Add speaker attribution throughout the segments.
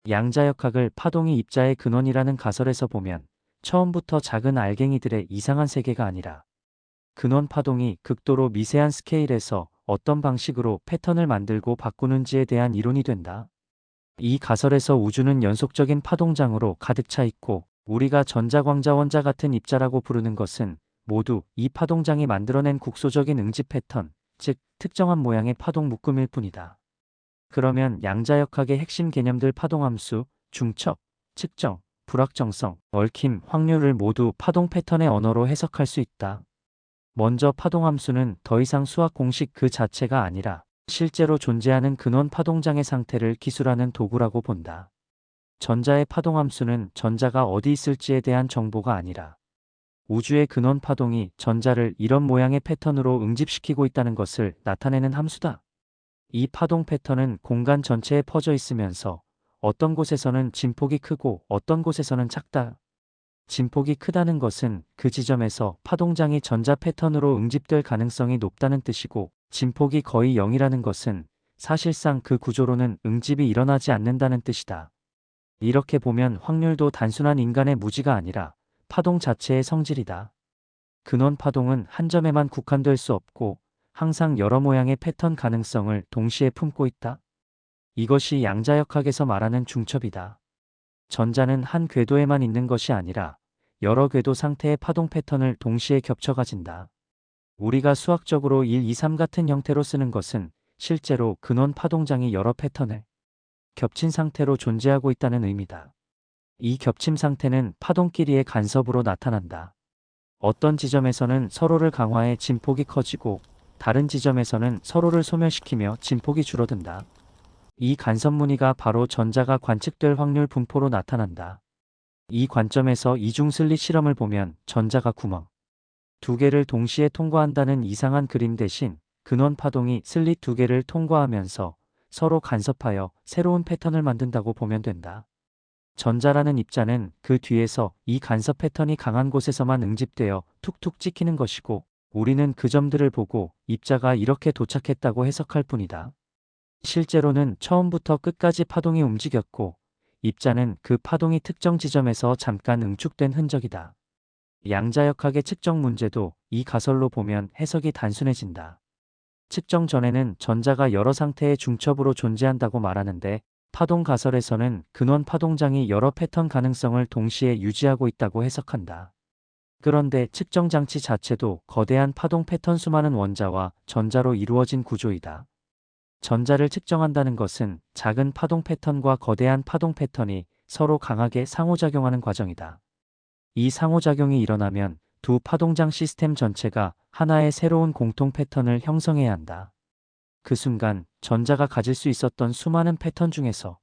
Speaker 1: 양자역학을 파동이 입자의 근원이라는 가설에서 보면 처음부터 작은 알갱이들의 이상한 세계가 아니라 근원 파동이 극도로 미세한 스케일에서 어떤 방식으로 패턴을 만들고 바꾸는지에 대한 이론이 된다. 이 가설에서 우주는 연속적인 파동장으로 가득 차 있고 우리가 전자광자원자 같은 입자라고 부르는 것은 모두 이 파동장이 만들어낸 국소적인 응집 패턴, 즉 특정한 모양의 파동 묶음일 뿐이다. 그러면 양자역학의 핵심 개념들 파동함수, 중첩, 측정, 불확정성, 얽힘, 확률을 모두 파동 패턴의 언어로 해석할 수 있다. 먼저 파동함수는 더 이상 수학 공식 그 자체가 아니라 실제로 존재하는 근원 파동장의 상태를 기술하는 도구라고 본다. 전자의 파동함수는 전자가 어디 있을지에 대한 정보가 아니라 우주의 근원 파동이 전자를 이런 모양의 패턴으로 응집시키고 있다는 것을 나타내는 함수다. 이 파동 패턴은 공간 전체에 퍼져 있으면서 어떤 곳에서는 진폭이 크고 어떤 곳에서는 작다. 진폭이 크다는 것은 그 지점에서 파동장이 전자 패턴으로 응집될 가능성이 높다는 뜻이고, 진폭이 거의 0이라는 것은 사실상 그 구조로는 응집이 일어나지 않는다는 뜻이다. 이렇게 보면 확률도 단순한 인간의 무지가 아니라 파동 자체의 성질이다. 근원 파동은 한 점에만 국한될 수 없고 항상 여러 모양의 패턴 가능성을 동시에 품고 있다. 이것이 양자역학에서 말하는 중첩이다. 전자는 한 궤도에만 있는 것이 아니라 여러 궤도 상태의 파동 패턴을 동시에 겹쳐 가진다. 우리가 수학적으로 1, 2, 3 같은 형태로 쓰는 것은 실제로 근원 파동장이 여러 패턴을 겹친 상태로 존재하고 있다는 의미다. 이 겹침 상태는 파동끼리의 간섭으로 나타난다. 어떤 지점에서는 서로를 강화해 진폭이 커지고 다른 지점에서는 서로를 소멸시키며 진폭이 줄어든다. 이 간섭 무늬가 바로 전자가 관측될 확률 분포로 나타난다. 이 관점에서 이중 슬릿 실험을 보면 전자가 구멍 두 개를 동시에 통과한다는 이상한 그림 대신 근원 파동이 슬릿 두 개를 통과하면서 서로 간섭하여 새로운 패턴을 만든다고 보면 된다. 전자라는 입자는 그 뒤에서 이 간섭 패턴이 강한 곳에서만 응집되어 툭툭 찍히는 것이고, 우리는 그 점들을 보고 입자가 이렇게 도착했다고 해석할 뿐이다. 실제로는 처음부터 끝까지 파동이 움직였고 입자는 그 파동이 특정 지점에서 잠깐 응축된 흔적이다. 양자역학의 측정 문제도 이 가설로 보면 해석이 단순해진다. 측정 전에는 전자가 여러 상태의 중첩으로 존재한다고 말하는데, 파동 가설에서는 근원 파동장이 여러 패턴 가능성을 동시에 유지하고 있다고 해석한다. 그런데 측정 장치 자체도 거대한 파동 패턴 수많은 원자와 전자로 이루어진 구조이다. 전자를 측정한다는 것은 작은 파동 패턴과 거대한 파동 패턴이 서로 강하게 상호작용하는 과정이다. 이 상호작용이 일어나면 두 파동장 시스템 전체가 하나의 새로운 공통 패턴을 형성해야 한다. 그 순간 전자가 가질 수 있었던 수많은 패턴 중에서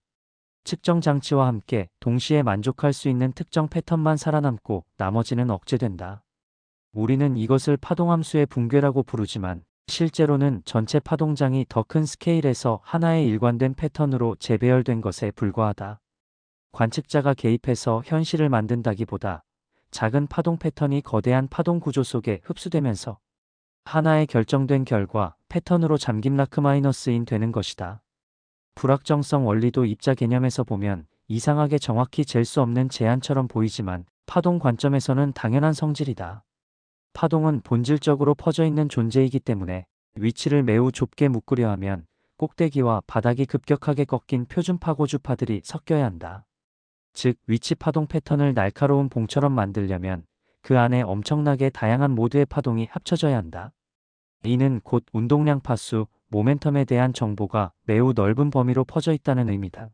Speaker 1: 측정 장치와 함께 동시에 만족할 수 있는 특정 패턴만 살아남고 나머지는 억제된다. 우리는 이것을 파동함수의 붕괴라고 부르지만 실제로는 전체 파동장이 더 큰 스케일에서 하나의 일관된 패턴으로 재배열된 것에 불과하다. 관측자가 개입해서 현실을 만든다기보다 작은 파동 패턴이 거대한 파동 구조 속에 흡수되면서 하나의 결정된 결과 패턴으로 잠김 라크마이너스인 되는 것이다. 불확정성 원리도 입자 개념에서 보면 이상하게 정확히 잴 수 없는 제한처럼 보이지만 파동 관점에서는 당연한 성질이다. 파동은 본질적으로 퍼져 있는 존재이기 때문에 위치를 매우 좁게 묶으려 하면 꼭대기와 바닥이 급격하게 꺾인 표준 파고주파들이 섞여야 한다. 즉 위치 파동 패턴을 날카로운 봉처럼 만들려면 그 안에 엄청나게 다양한 모드의 파동이 합쳐져야 한다. 이는 곧 운동량 파수, 모멘텀에 대한 정보가 매우 넓은 범위로 퍼져 있다는 의미다.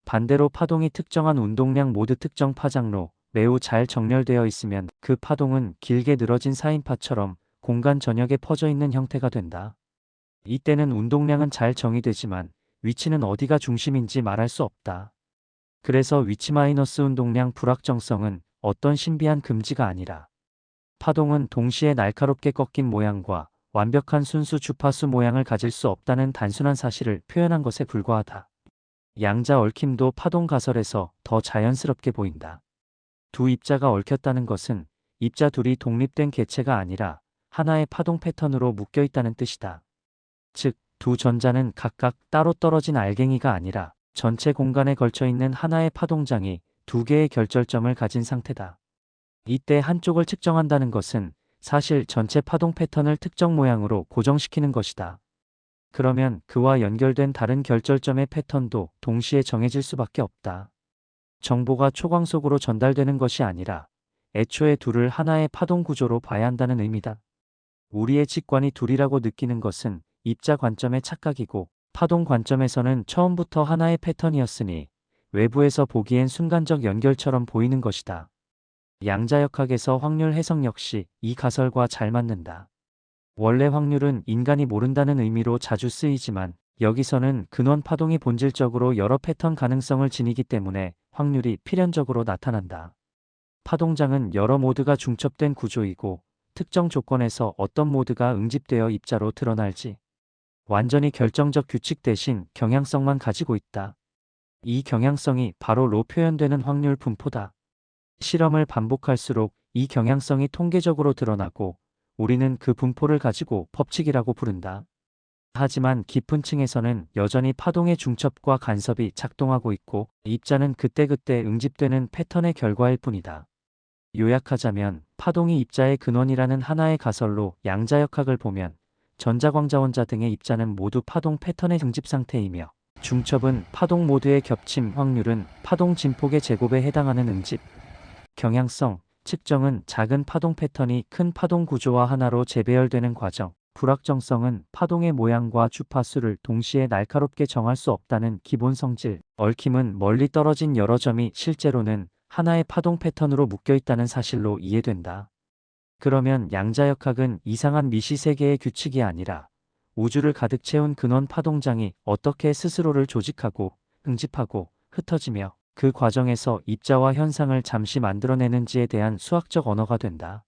Speaker 1: 반대로 파동이 특정한 운동량 모드 특정 파장로 매우 잘 정렬되어 있으면 그 파동은 길게 늘어진 사인파처럼 공간 전역에 퍼져 있는 형태가 된다. 이때는 운동량은 잘 정의되지만 위치는 어디가 중심인지 말할 수 없다. 그래서 위치 마이너스 운동량 불확정성은 어떤 신비한 금지가 아니라 파동은 동시에 날카롭게 꺾인 모양과 완벽한 순수 주파수 모양을 가질 수 없다는 단순한 사실을 표현한 것에 불과하다. 양자 얽힘도 파동 가설에서 더 자연스럽게 보인다. 두 입자가 얽혔다는 것은 입자 둘이 독립된 개체가 아니라 하나의 파동 패턴으로 묶여 있다는 뜻이다. 즉, 두 전자는 각각 따로 떨어진 알갱이가 아니라 전체 공간에 걸쳐 있는 하나의 파동장이 두 개의 결절점을 가진 상태다. 이때 한쪽을 측정한다는 것은 사실 전체 파동 패턴을 특정 모양으로 고정시키는 것이다. 그러면 그와 연결된 다른 결절점의 패턴도 동시에 정해질 수밖에 없다. 정보가 초광속으로 전달되는 것이 아니라 애초에 둘을 하나의 파동 구조로 봐야 한다는 의미다. 우리의 직관이 둘이라고 느끼는 것은 입자 관점의 착각이고, 파동 관점에서는 처음부터 하나의 패턴이었으니 외부에서 보기엔 순간적 연결처럼 보이는 것이다. 양자역학에서 확률 해석 역시 이 가설과 잘 맞는다. 원래 확률은 인간이 모른다는 의미로 자주 쓰이지만, 여기서는 근원 파동이 본질적으로 여러 패턴 가능성을 지니기 때문에 확률이 필연적으로 나타난다. 파동장은 여러 모드가 중첩된 구조이고, 특정 조건에서 어떤 모드가 응집되어 입자로 드러날지 완전히 결정적 규칙 대신 경향성만 가지고 있다. 이 경향성이 바로 로 표현되는 확률 분포다. 실험을 반복할수록 이 경향성이 통계적으로 드러나고, 우리는 그 분포를 가지고 법칙이라고 부른다. 하지만 깊은 층에서는 여전히 파동의 중첩과 간섭이 작동하고 있고, 입자는 그때그때 응집되는 패턴의 결과일 뿐이다. 요약하자면 파동이 입자의 근원이라는 하나의 가설로 양자역학을 보면, 전자광자원자 등의 입자는 모두 파동 패턴의 응집 상태이며, 중첩은 파동 모드의 겹침, 확률은 파동 진폭의 제곱에 해당하는 응집, 경향성, 측정은 작은 파동 패턴이 큰 파동 구조와 하나로 재배열되는 과정, 불확정성은 파동의 모양과 주파수를 동시에 날카롭게 정할 수 없다는 기본 성질, 얽힘은 멀리 떨어진 여러 점이 실제로는 하나의 파동 패턴으로 묶여 있다는 사실로 이해된다. 그러면 양자역학은 이상한 미시 세계의 규칙이 아니라 우주를 가득 채운 근원 파동장이 어떻게 스스로를 조직하고 응집하고 흩어지며 그 과정에서 입자와 현상을 잠시 만들어내는지에 대한 수학적 언어가 된다.